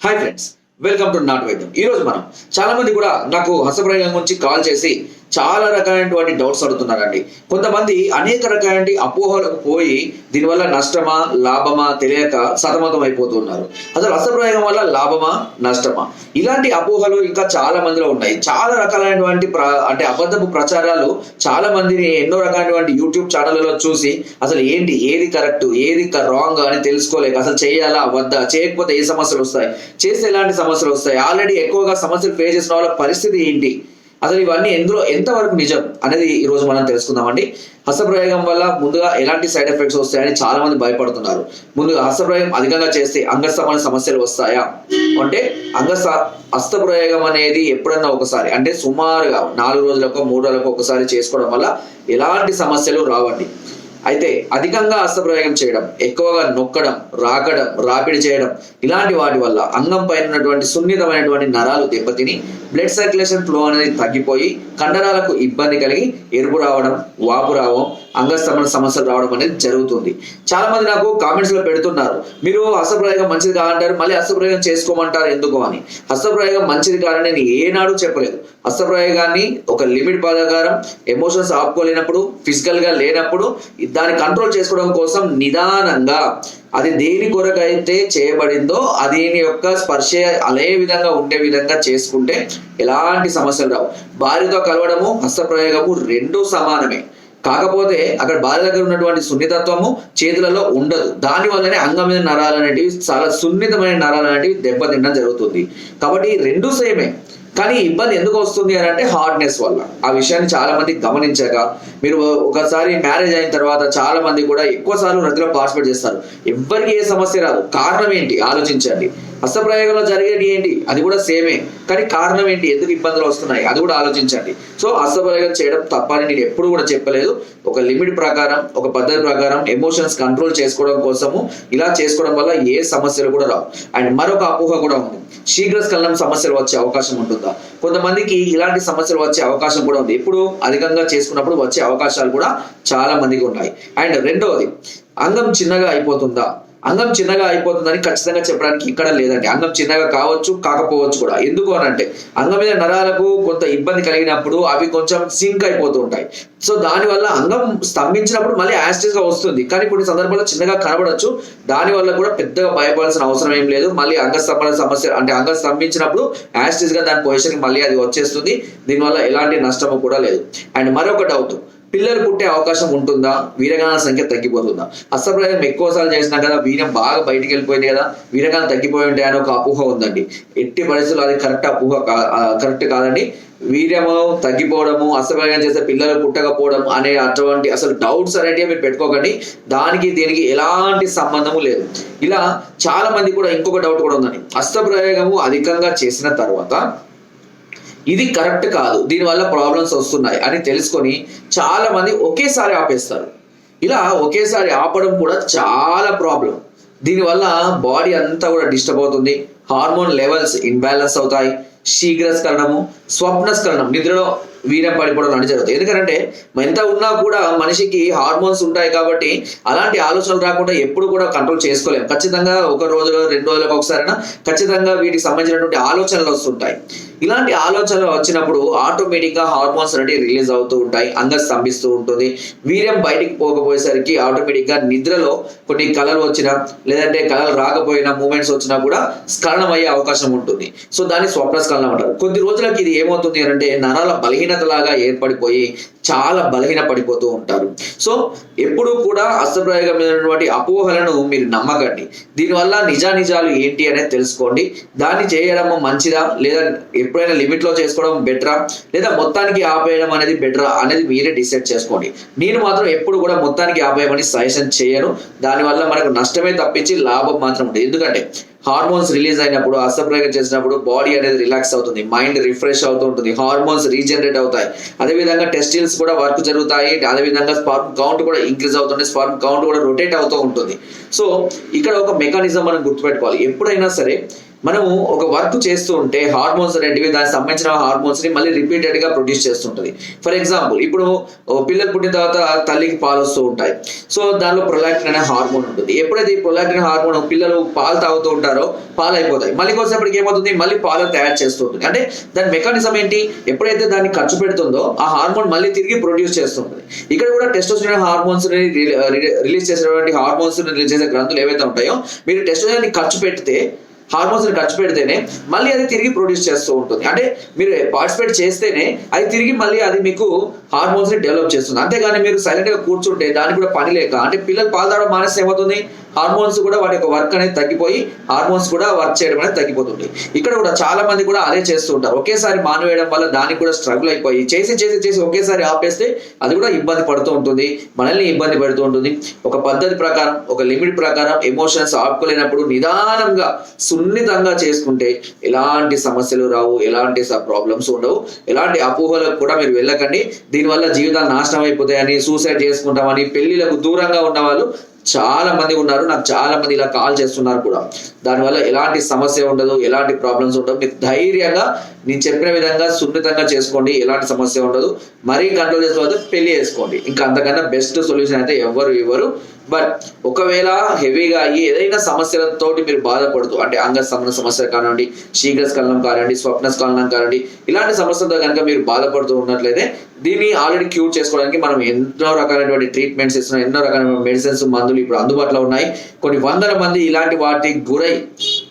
Hi friends, welcome to not వైద్యం. ఈ రోజు మనం చాలా మంది కూడా నాకు హస్తప్రయోగం గురించి కాల్ చేసి చాలా రకాలైనటువంటి డౌట్స్ అడుగుతున్నారండి. కొంతమంది అనేక రకాల అపోహలకు పోయి దీనివల్ల నష్టమా లాభమా తెలియక సతమతం అయిపోతున్నారు. అసలు హస్తప్రయోగం వల్ల లాభమా నష్టమా ఇలాంటి అపోహలు ఇంకా చాలా మందిలో ఉన్నాయి. చాలా రకాలైనటువంటి అంటే అబద్ధపు ప్రచారాలు చాలా మందిని ఎన్నో రకాలైనటువంటి యూట్యూబ్ ఛానళ్లలో చూసి అసలు ఏంటి, ఏది కరెక్ట్ ఏది రాంగ్ అని తెలుసుకోలేక అసలు చేయాలా వద్దా, చేయకపోతే ఏ సమస్యలు వస్తాయి, చేస్తే ఎలాంటి సమస్యలు వస్తాయి, ఆల్రెడీ ఎక్కువగా సమస్యలు ఫేస్ చేసిన వాళ్ళ పరిస్థితి ఏంటి, అసలు ఇవన్నీ ఎందులో ఎంతవరకు నిజం అనేది ఈ రోజు మనం తెలుసుకుందామండి. హస్తప్రయోగం వల్ల ముందుగా ఎలాంటి సైడ్ ఎఫెక్ట్స్ వస్తాయని చాలా మంది భయపడుతున్నారు. ముందుగా హస్తప్రయోగం అధికంగా చేస్తే అంగస్తంభన సమస్యలు వస్తాయా అంటే హస్తప్రయోగం అనేది ఎప్పుడన్నా ఒకసారి అంటే సుమారుగా 4 రోజులకు 3 రోజులకు ఒకసారి చేసుకోవడం వల్ల ఎలాంటి సమస్యలు రావండి. అయితే అధికంగా హస్తప్రయోగం చేయడం, ఎక్కువగా నొక్కడం, రాపిడి చేయడం ఇలాంటి వాటి వల్ల అంగం పైన ఉన్నటువంటి సున్నితమైనటువంటి నరాలు దెబ్బతిని బ్లడ్ సర్క్యులేషన్ ఫ్లో అనేది తగ్గిపోయి కండరాలకు ఇబ్బంది కలిగి ఎరుపు రావడం, వాపు రావడం, అంగస్తంభన సమస్యలు రావడం అనేది జరుగుతుంది. చాలా మంది నాకు కామెంట్స్ లో పెడుతున్నారు, మీరు హస్తప్రయోగం మంచిది కాదంటారు, మళ్ళీ హస్తప్రయోగం చేసుకోమంటారు ఎందుకు అని. హస్తప్రయోగం మంచిది కాదని నేను ఏనాడు చెప్పలేదు. హస్తప్రయోగాన్ని ఒక లిమిట్ ప్రకారం ఎమోషన్స్ ఆపుకోలేనప్పుడు, ఫిజికల్ గా లేనప్పుడు దాన్ని కంట్రోల్ చేసుకోవడం కోసం నిదానంగా అది దేని కొరకైతే చేయబడిందో దీని యొక్క స్పర్శ అదే విధంగా ఉండే విధంగా చేసుకుంటే ఎలాంటి సమస్యలు రావు. భార్యతో కలవడము హస్తప్రయోగము రెండూ సమానమే. కాకపోతే అక్కడ భార్య దగ్గర ఉన్నటువంటి సున్నితత్వము చేతులలో ఉండదు. దాని వల్లనే అంగం మీద నరాలు అనేటివి చాలా సున్నితమైన నరాలు అనేటివి దెబ్బతినడం జరుగుతుంది. కాబట్టి రెండు సేమే. కానీ ఇబ్బంది ఎందుకు వస్తుంది అని అంటే హార్డ్నెస్ వల్ల. ఆ విషయాన్ని చాలా మంది గమనించాక మీరు ఒకసారి మ్యారేజ్ అయిన తర్వాత చాలా మంది కూడా ఎక్కువ సార్లు రతిలో పార్టిసిపేట్ చేస్తారు, ఎవ్వరికి ఏ సమస్య రాదు. కారణం ఏంటి ఆలోచించండి. హస్తప్రయోగంలో జరిగేది ఏంటి అది కూడా సేమే, కానీ కారణం ఏంటి, ఎందుకు ఇబ్బందులు వస్తున్నాయి అది కూడా ఆలోచించండి. సో హస్తప్రయోగం చేయడం తప్పని నేను ఎప్పుడు కూడా చెప్పలేదు. ఒక లిమిట్ ప్రకారం, ఒక పద్ధతి ప్రకారం ఎమోషన్స్ కంట్రోల్ చేసుకోవడం కోసము ఇలా చేసుకోవడం వల్ల ఏ సమస్యలు కూడా రావు. అండ్ మరొక అపోహ కూడా ఉంది, శీఘ్రస్ఖలనం సమస్యలు వచ్చే అవకాశం ఉంటుందా? కొంతమందికి ఇలాంటి సమస్యలు వచ్చే అవకాశం కూడా ఉంది. ఎప్పుడు అధికంగా చేసుకున్నప్పుడు వచ్చే అవకాశాలు కూడా చాలా మందికి ఉన్నాయి. అండ్ రెండవది, అంగం చిన్నగా అయిపోతుందా? అంగం చిన్నగా అయిపోతుందని ఖచ్చితంగా చెప్పడానికి ఇక్కడ లేదండి. అంగం చిన్నగా కావచ్చు, కాకపోవచ్చు కూడా. ఎందుకు అని అంటే అంగం మీద నరాలకు కొంత ఇబ్బంది కలిగినప్పుడు అవి కొంచెం సింక్ అయిపోతూ ఉంటాయి. సో దానివల్ల అంగం స్తంభించినప్పుడు మళ్ళీ యాస్టిస్ గా వస్తుంది, కానీ కొన్ని సందర్భాల్లో చిన్నగా కనబడచ్చు. దానివల్ల కూడా పెద్దగా భయపడాల్సిన అవసరం ఏం లేదు. మళ్ళీ అంగస్తంభన సమస్య అంటే అంగం స్తంభించినప్పుడు యాస్టిస్ గా దాని పొజిషన్ మళ్ళీ అది వచ్చేస్తుంది. దీనివల్ల ఎలాంటి నష్టము కూడా లేదు. అండ్ మరొక డౌట్, పిల్లలు పుట్టే అవకాశం ఉంటుందా? వీరగానాల సంఖ్య తగ్గిపోతుందా? హస్తప్రయోగం ఎక్కువసార్లు చేసినా కదా వీర్యం బాగా బయటికి వెళ్ళిపోయింది కదా, వీరగానాలు తగ్గిపోయి ఉంటాయి అని ఒక అపోహ ఉందండి. ఎట్టి పరిస్థితుల్లో అది కరెక్ట్ కాదండి. వీర్యము తగ్గిపోవడము, హస్తప్రయోగం చేస్తే పిల్లలు పుట్టకపోవడం అనే అటువంటి అసలు డౌట్స్ అనేటివి మీరు పెట్టుకోకండి. దానికి దీనికి ఎలాంటి సంబంధము లేదు. ఇలా చాలా మంది కూడా ఇంకొక డౌట్ కూడా ఉందండి, హస్తప్రయోగము అధికంగా చేసిన తర్వాత ఇది కరెక్ట్ కాదు, దీనివల్ల ప్రాబ్లమ్స్ వస్తున్నాయి అని తెలుసుకొని చాలా మంది ఒకేసారి ఆపేస్తారు. ఇలా ఒకేసారి ఆపడం కూడా చాలా ప్రాబ్లం. దీనివల్ల బాడీ అంతా కూడా డిస్టర్బ్ అవుతుంది, హార్మోన్ లెవెల్స్ ఇన్బ్యాలెన్స్ అవుతాయి, శీఘ్రస్ఖలనము, స్వప్నస్ఖలనం, నిద్రలో వీర్యం పడిపోవడం లాంటి జరుగుతుంది. ఎందుకంటే ఎంత ఉన్నా కూడా మనిషికి హార్మోన్స్ ఉంటాయి కాబట్టి అలాంటి ఆలోచనలు రాకుండా ఎప్పుడు కూడా కంట్రోల్ చేసుకోలేము. ఖచ్చితంగా 1 రోజు 2 రోజులకు ఒకసారైనా ఖచ్చితంగా వీటికి సంబంధించినటువంటి ఆలోచనలు వస్తుంటాయి. ఇలాంటి ఆలోచనలు వచ్చినప్పుడు ఆటోమేటిక్ గా హార్మోన్స్ అనేవి రిలీజ్ అవుతూ ఉంటాయి, అంగం స్తంభిస్తూ ఉంటుంది. వీర్యం బయటికి పోకపోయేసరికి ఆటోమేటిక్ గా నిద్రలో కొన్ని కళలు వచ్చినా లేదంటే కళలు రాకపోయినా మూమెంట్స్ వచ్చినా కూడా స్ఖలనం అయ్యే అవకాశం ఉంటుంది. సో దాన్ని స్వప్నస్ఖలనం అంటారు. కొద్ది రోజులకి ఇది ఏమవుతుంది అంటే నరాల బలహీనతలాగా ఏర్పడిపోయి చాలా బలహీన పడిపోతూ ఉంటారు. సో ఎప్పుడు కూడా హస్తప్రయోగం మీద అపోహలను మీరు నమ్మకండి. దీనివల్ల నిజాలు ఏంటి అనేది తెలుసుకోండి. దాన్ని చేయడం మంచిదా లేదా ఎప్పుడైనా లిమిట్ లో చేసుకోవడం బెటరా లేదా మొత్తానికి ఆపేయడం అనేది బెటరా అనేది మీరే డిసైడ్ చేసుకోండి. నేను మాత్రం ఎప్పుడు కూడా మొత్తానికి ఆపేయమని సజెషన్ చేయను. దానివల్ల మనకు నష్టమే తప్పించి లాభం మాత్రం ఉంటుంది. ఎందుకంటే హార్మోన్స్ రిలీజ్ అయినప్పుడు, హస్తప్రయోగం చేసినప్పుడు బాడీ అనేది రిలాక్స్ అవుతుంది, మైండ్ రిఫ్రెష్ అవుతూ ఉంటుంది, హార్మోన్స్ రీజనరేట్ అవుతాయి, అదేవిధంగా టెస్టిల్స్ కూడా వర్క్ జరుగుతాయి, అదేవిధంగా స్పర్మ్ కౌంట్ కూడా ఇంక్రీజ్ అవుతుంది, స్పర్మ్ కౌంట్ కూడా రొటేట్ అవుతూ ఉంటుంది. సో ఇక్కడ ఒక మెకానిజం మనం గుర్తుపెట్టుకోవాలి. ఎప్పుడైనా సరే మనము ఒక వర్క్ చేస్తూ ఉంటే హార్మోన్స్ అనేటివి దానికి సంబంధించిన హార్మోన్స్ ని మళ్ళీ రిపీటెడ్ గా ప్రొడ్యూస్ చేస్తుంటది. ఫర్ ఎగ్జాంపుల్ ఇప్పుడు పిల్లలు పుట్టిన తర్వాత తల్లికి పాలు వస్తూ ఉంటాయి. సో దానిలో ప్రొలాక్టిన్ అనే హార్మోన్ ఉంటుంది. ఎప్పుడైతే ఈ ప్రొలాక్టిన్ హార్మోన్ పిల్లలు పాలు తాగుతూ ఉంటారో పాలు అయిపోతాయి. మళ్ళీ కొద్దిసేపటికి ఏమవుతుంది, మళ్ళీ పాలు తయారు చేస్తూ ఉంటుంది. అంటే దాని మెకానిజం ఏంటి, ఎప్పుడైతే దాన్ని ఖర్చు పెడుతుందో ఆ హార్మోన్ మళ్ళీ తిరిగి ప్రొడ్యూస్ చేస్తుంటుంది. ఇక్కడ కూడా టెస్టోస్టెరాన్ హార్మోన్స్ రిలీజ్ చేసేటువంటి హార్మోన్స్ రిలీజ్ చేసే గ్రంథులు ఏవైతే ఉంటాయో, మీరు టెస్టోస్టెరాన్ ఖర్చు పెడితే హార్మోన్స్ ఖర్చు పెడితేనే మళ్ళీ అది తిరిగి ప్రొడ్యూస్ చేస్తూ ఉంటుంది. అంటే మీరు పార్టిసిపేట్ చేస్తేనే అది తిరిగి మళ్ళీ అది మీకు హార్మోన్స్ ని డెవలప్ చేస్తుంది. అంతేగాని మీరు సైలెంట్ గా కూర్చుంటే దానికి కూడా పని లేక, అంటే పిల్లలు పాలు తాగడం మానేస్తే ఏమవుతుంది, హార్మోన్స్ కూడా వాటి యొక్క వర్క్ అనేది తగ్గిపోయి హార్మోన్స్ కూడా వర్క్ చేయడం అనేది తగ్గిపోతుంది. ఇక్కడ కూడా చాలా మంది కూడా అదే చేస్తూ ఉంటారు. ఒకేసారి మానివేయడం వల్ల దానికి కూడా స్ట్రగుల్ అయిపోయి చేసి ఒకేసారి ఆపేస్తే అది కూడా ఇబ్బంది పడుతూ ఉంటుంది, మనల్ని ఇబ్బంది పెడుతూ ఉంటుంది. ఒక పద్ధతి ప్రకారం, ఒక లిమిట్ ప్రకారం ఎమోషన్స్ ఆపుకోలేనప్పుడు నిదానంగా సున్నితంగా చేసుకుంటే ఎలాంటి సమస్యలు రావు, ఎలాంటి ప్రాబ్లమ్స్ ఉండవు, ఎలాంటి అపోహలకు కూడా మీరు వెళ్ళకండి. దీనివల్ల జీవితాలు నాశనం అయిపోతాయని, సూసైడ్ చేసుకుంటామని, పెళ్లిలకు దూరంగా ఉన్న వాళ్ళు చాలా మంది ఉన్నారు. నాకు చాలా మంది ఇలా కాల్ చేస్తున్నారు కూడా. దానివల్ల ఎలాంటి సమస్య ఉండదు, ఎలాంటి ప్రాబ్లమ్స్ ఉండవు. మీరు ధైర్యంగా నేను చెప్పిన విధంగా సున్నితంగా చేసుకోండి, ఎలాంటి సమస్య ఉండదు. మరీ కంట్రోల్ చేసుకోవద్దు, పెళ్లి చేసుకోండి. ఇంకా అంతకన్నా బెస్ట్ సొల్యూషన్ అయితే ఎవరు ఇవ్వరు. బట్ ఒకవేళ హెవీగా అయ్యి ఏదైనా సమస్యలతోటి మీరు బాధపడుతూ, అంటే అంగస్తంభన సమస్య కానివ్వండి, శీఘ్రస్ఖలనం కానివ్వండి, స్వప్నస్ఖలనం కానివ్వండి, ఇలాంటి సమస్యలతో కనుక మీరు బాధపడుతూ ఉన్నట్లయితే దీన్ని ఆల్రెడీ క్యూర్ చేసుకోవడానికి మనం ఎన్నో రకాలైనటువంటి ట్రీట్మెంట్స్ ఇస్తున్నాం, ఎన్నో రకాల మెడిసిన్స్, మందులు ఇప్పుడు అందుబాటులో ఉన్నాయి. కొన్ని వందల మంది ఇలాంటి వాటికి గురై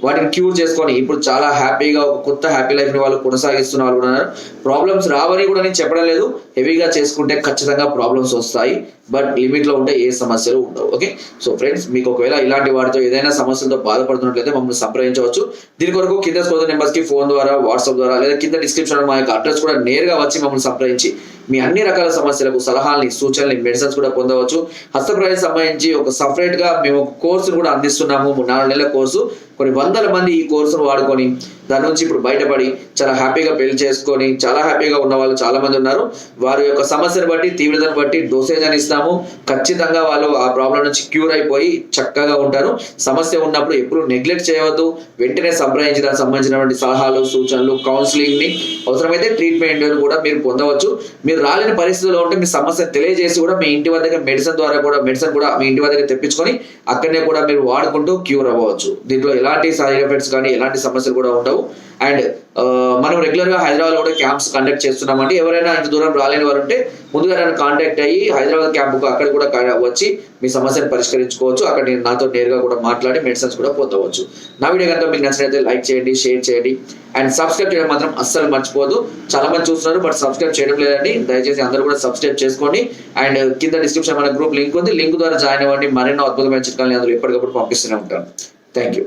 వాటిని క్యూర్ చేసుకొని ఇప్పుడు చాలా హ్యాపీగా ఒక కొత్త హ్యాపీ లైఫ్ ని వాళ్ళు కొనసాగిస్తున్న వాళ్ళు ఉన్నారు. ప్రాబ్లమ్స్ రావని కూడా నేను చెప్పడం లేదు, హెవీగా చేసుకుంటే ఖచ్చితంగా ప్రాబ్లమ్స్ వస్తాయి. బట్ లిమిట్ లో ఉంటే ఏ సమస్యలు ఉండవు. ఓకే, సో ఫ్రెండ్స్, మీకు ఒకవేళ ఇలాంటి వాటితో ఏదైనా సమస్యలతో బాధపడుతున్నట్లయితే మమ్మల్ని సంప్రదించవచ్చు. దీని కొరకు కింద స్క్రోల్ నెంబర్స్ కి ఫోన్ ద్వారా, వాట్సాప్ ద్వారా, లేదా కింద డిస్క్రిప్షన్ మా యొక్క అడ్రస్ కూడా నేరుగా వచ్చి మమ్మల్ని సంప్రదించి మీ అన్ని రకాల సమస్యలకు సలహాలని, సూచనలు, మెడిసిన్స్ కూడా పొందవచ్చు. హస్తప్రయానికి సంబంధించి ఒక సపరేట్ గా మేము ఒక కోర్సును కూడా అందిస్తున్నాము, 4 నెలల కోర్సు. కొన్ని వందల మంది ఈ కోర్సును వాడుకొని దాని నుంచి ఇప్పుడు బయటపడి చాలా హ్యాపీగా పెళ్లి చేసుకొని చాలా హ్యాపీగా ఉన్న వాళ్ళు చాలా మంది ఉన్నారు. వారి యొక్క సమస్యను బట్టి, తీవ్రతను బట్టి డోసేజ్ అని ఇస్తాము. ఖచ్చితంగా వాళ్ళు ఆ ప్రాబ్లం నుంచి క్యూర్ అయిపోయి చక్కగా ఉంటారు. సమస్య ఉన్నప్పుడు ఎప్పుడు నెగ్లెక్ట్ చేయవద్దు, వెంటనే సంప్రదించి దానికి సంబంధించినటువంటి సలహాలు, సూచనలు, కౌన్సిలింగ్ ని, అవసరమైతే ట్రీట్మెంట్ కూడా మీరు పొందవచ్చు. మీరు రాలేని పరిస్థితుల్లో ఉంటే మీ సమస్య తెలియజేసి కూడా మీ ఇంటి వద్దకు మెడిసిన్ కూడా మీ ఇంటి వద్దకు తెప్పించుకొని అక్కడనే కూడా మీరు వాడుకుంటూ క్యూర్ అవ్వచ్చు. దీంట్లో ఎలాంటి సైడ్ ఎఫెక్ట్స్ కానీ ఎలాంటి సమస్యలు కూడా ఉండవు. అండ్ మనం రెగ్యులర్ గా హైదరాబాద్ లో కూడా క్యాంప్స్ కండక్ట్ చేస్తున్నామండి. ఎవరైనా ఇంత దూరం రాలేని వారు ఉంటే ముందుగా నన్ను కాంటాక్ట్ అయ్యి హైదరాబాద్ క్యాంపుకు అక్కడ కూడా వచ్చి మీ సమస్యను పరిష్కరించుకోవచ్చు. అక్కడ నేను నాతో నేరుగా కూడా మాట్లాడి మెడిసిన్స్ కూడా పొందవచ్చు. నా వీడియో కనుక మీకు నచ్చినట్లయితే లైక్ చేయండి, షేర్ చేయండి అండ్ సబ్స్క్రైబ్ చేయడం మాత్రం అస్సలు మర్చిపోదు. చాలా మంది చూస్తున్నారు బట్ సబ్స్క్రైబ్ చేయడం లేదండి. దయచేసి అందరూ కూడా సబ్స్క్రైబ్ చేసుకోండి. అండ్ కింద డిస్క్రిప్షన్ మన గ్రూప్ లింక్ ఉంది, లింక్ ద్వారా జాయిన్ అవ్వండి. మరెన్నో అద్భుతమైన చిట్కాలని అందులో ఎప్పటికప్పుడు పంపిస్తూనే ఉంటాను. Thank you.